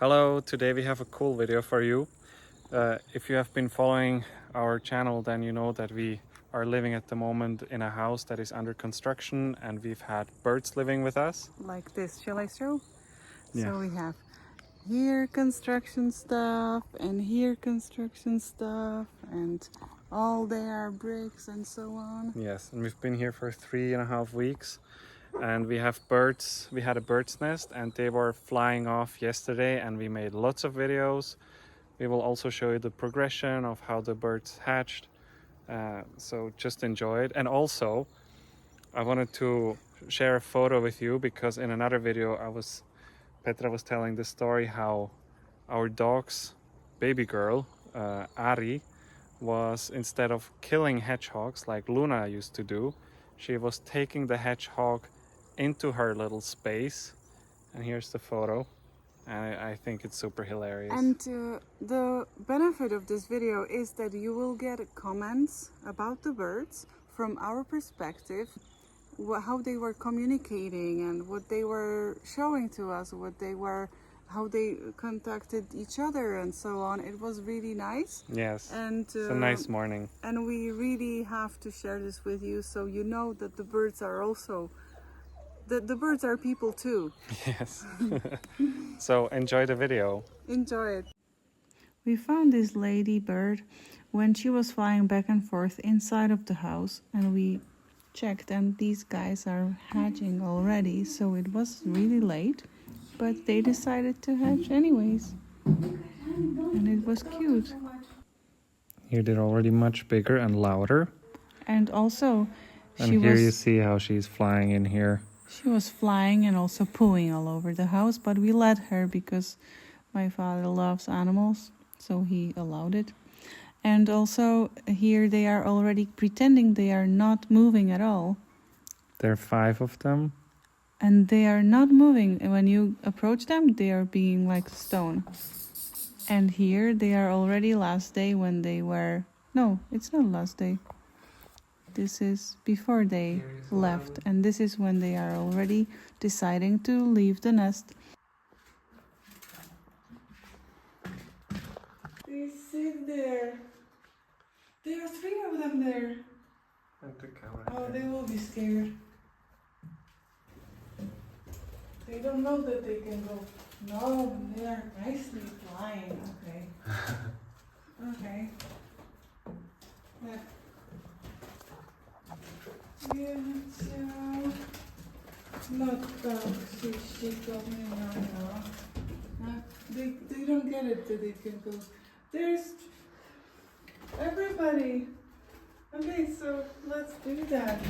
Hello, today we have a cool video for you. If you have been following our channel, then you know that we are living at the moment in a house that is under construction and we've had birds living with us. Like this, shall I show? Yeah. So we have here construction stuff and here construction stuff and all there bricks and so on. Yes, and we've been here for 3.5 weeks and we have birds. We had a bird's nest and they were flying off yesterday and we made lots of videos. We will also show you the progression of how the birds hatched. So just enjoy it. And also, I wanted to share a photo with you because in another video Petra was telling the story how our dog's baby girl, Ari, was, instead of killing hedgehogs like Luna used to do, she was taking the hedgehog into her little space. And here's the photo. And I think it's super hilarious. And the benefit of this video is that you will get comments about the birds from our perspective, how they were communicating and what they were showing to us, how they contacted each other and so on. It was really nice. Yes, and it's a nice morning. And we really have to share this with you so you know that the birds are also the birds are people too. Yes. So enjoy the video. Enjoy it. We found this ladybird when she was flying back and forth inside of the house, and we checked and these guys are hatching already, so it was really late, but they decided to hatch anyways. And it was cute. Here they're already much bigger and louder. And also you see how she's flying in here. She was flying and also pooing all over the house, but we let her because my father loves animals, so he allowed it. And also here they are already pretending they are not moving at all. There are 5 of them. And they are not moving. When you approach them, they are being like stone. And here they are already last day when they were... No, it's not last day. This is before they left, and this is when they are already deciding to leave the nest. They sit there. There are 3 of them there. Oh, they will be scared. They don't know that they can go. No, they are nicely flying. Okay. Okay. Yeah. Yeah, so not she told me no. They don't get it that it can go. There's everybody. Okay, so let's do that.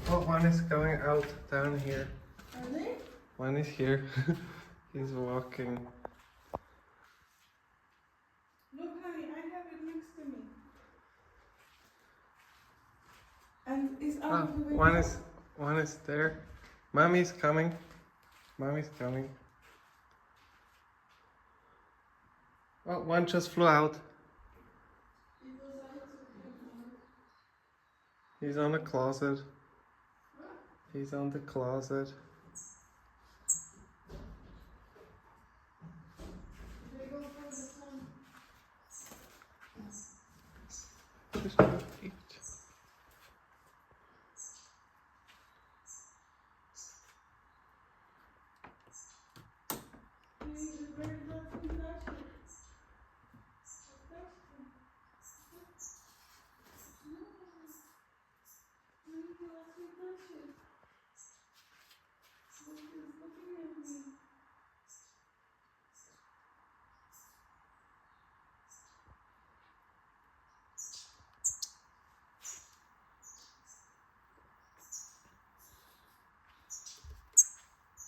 Oh, one is going out down here. Are they? One is here. He's walking. Look, honey, I have it next to me. And is out of the way. One is there. Mommy's coming. Mommy's coming. Oh, one just flew out. He's on the closet. He's on the closet.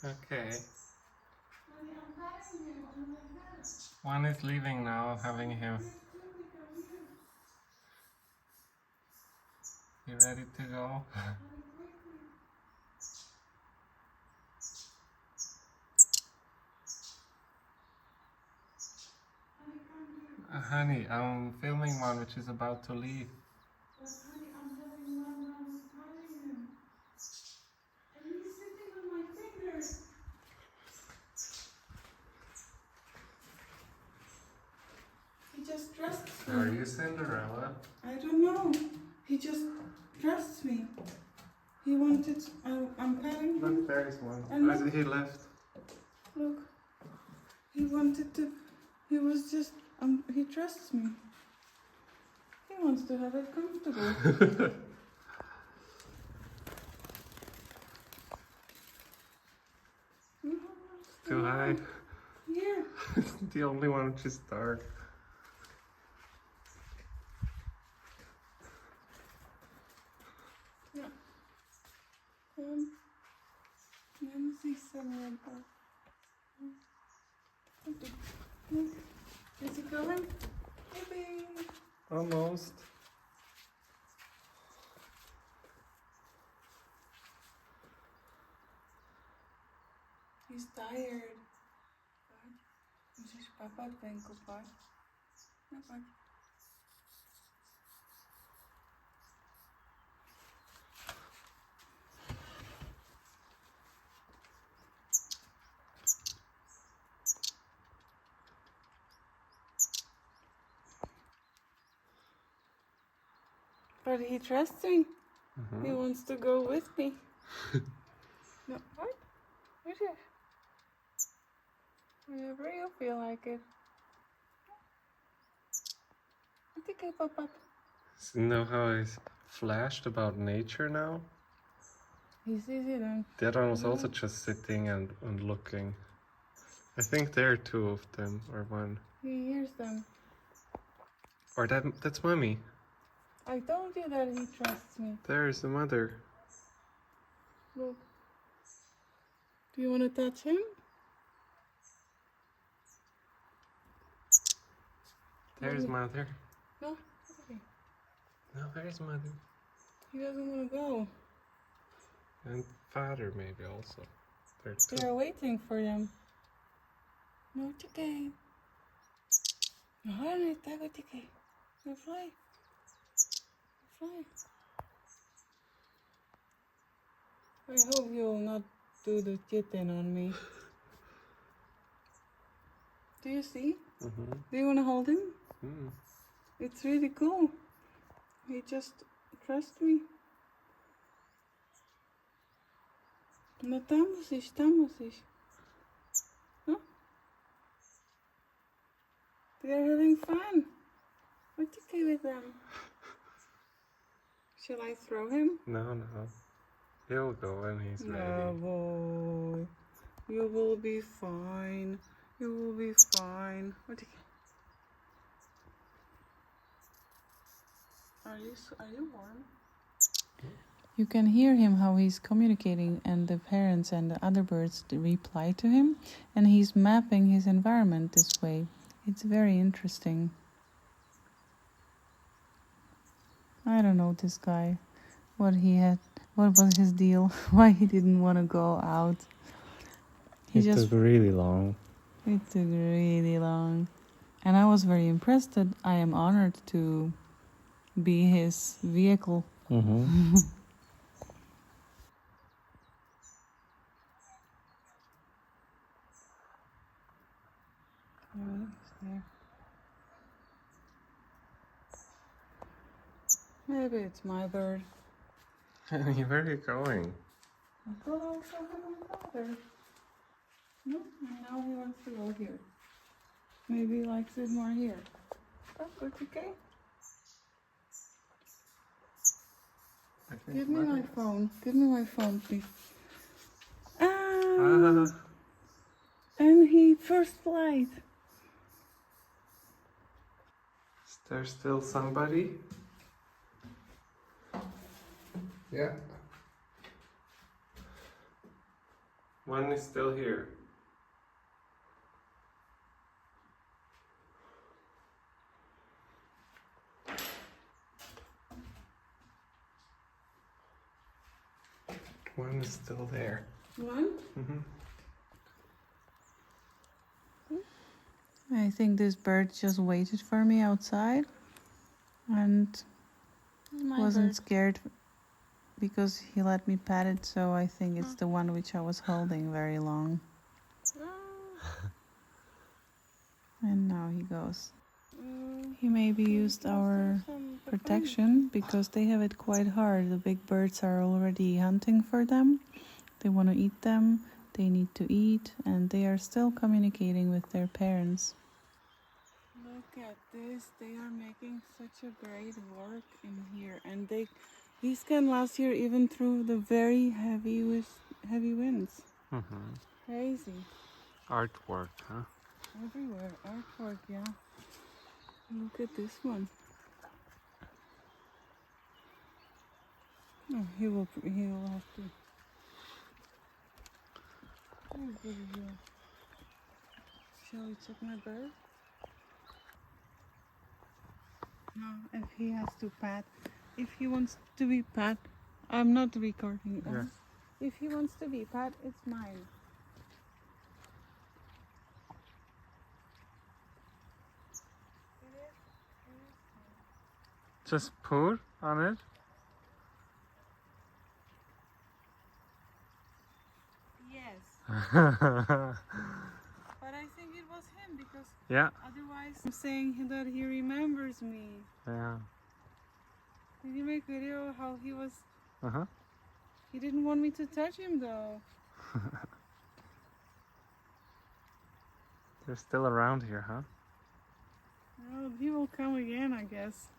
Okay. One is leaving now, having him. You ready to go? Honey, I'm filming one which is about to leave. But honey, I'm having one now, and he's sitting on my fingers. Are you Cinderella? I don't know. He just trusts me. He wanted. I'm patting him. Look, there is one. And Oh, he left. Look. He wanted to. He was just. He trusts me. He wants to have it comfortable. Too high. Yeah. The only one which is dark. Ja. Kom. Men sista väntar. Is he going? Yippee! Almost. He's tired. Musisz papa ręką, patrz. No patrz. But he trusts me. He wants to go with me. No, what? What is it? Whenever you feel like it. Okay, Papa. So you know how I flashed about nature now? He sees it and The other one was also just sitting and looking. I think there are two of them, or one. he hears them. Or that's Mommy. I told you that he trusts me. There's the mother. Look. Do you want to touch him? There's mother. No? Okay. No, there's mother. He doesn't want to go. And father maybe also. There's two. They're waiting for them. No, it's okay. No, it's okay. You fly. Fly. I hope you'll not do the kitten on me. Do you see? Do you want to hold him? It's really cool. He just trusts me. No, tam muss ich. Huh? They're having fun. What's okay with them? Shall I throw him? No. He'll go when he's ready. No, boy. You will be fine. You will be fine. What okay. Are you warm? You can hear him how he's communicating, and the parents and the other birds reply to him, and he's mapping his environment this way. It's very interesting. I don't know this guy. What was his deal? Why he didn't want to go out? It took really long. It took really long. And I was very impressed that I am honored to be his vehicle. Maybe it's my bird. Where are you going? I thought I was talking my father. No, and now he wants to go here. Maybe he likes it more here. That's good, okay? Give me my phone. Give me my phone, please. And he first flight. Is there still somebody? Yeah. One is still here. One is still there. One? I think this bird just waited for me outside and wasn't scared because he let me pet it, so I think it's the one which I was holding very long. And now he goes. He maybe used our protection because they have it quite hard. The big birds are already hunting for them. They want to eat them. They need to eat, and they are still communicating with their parents. Look at this. They are making such a great work in here, and these can last here even through the very heavy winds. Crazy. Artwork, huh? Everywhere, artwork, yeah. Look at this one. Oh, he will have to. Oh, good idea. Shall we check my bird? No, if he has to pat, if he wants to be pat, I'm not recording. Yeah. If he wants to be pat, it's mine. Just put on it. Yes. But I think it was him because Yeah. otherwise I'm saying that he remembers me. Yeah. Did you make video how he was? Uh-huh. He didn't want me to touch him though. They're still around here, huh? Well, he will come again, I guess.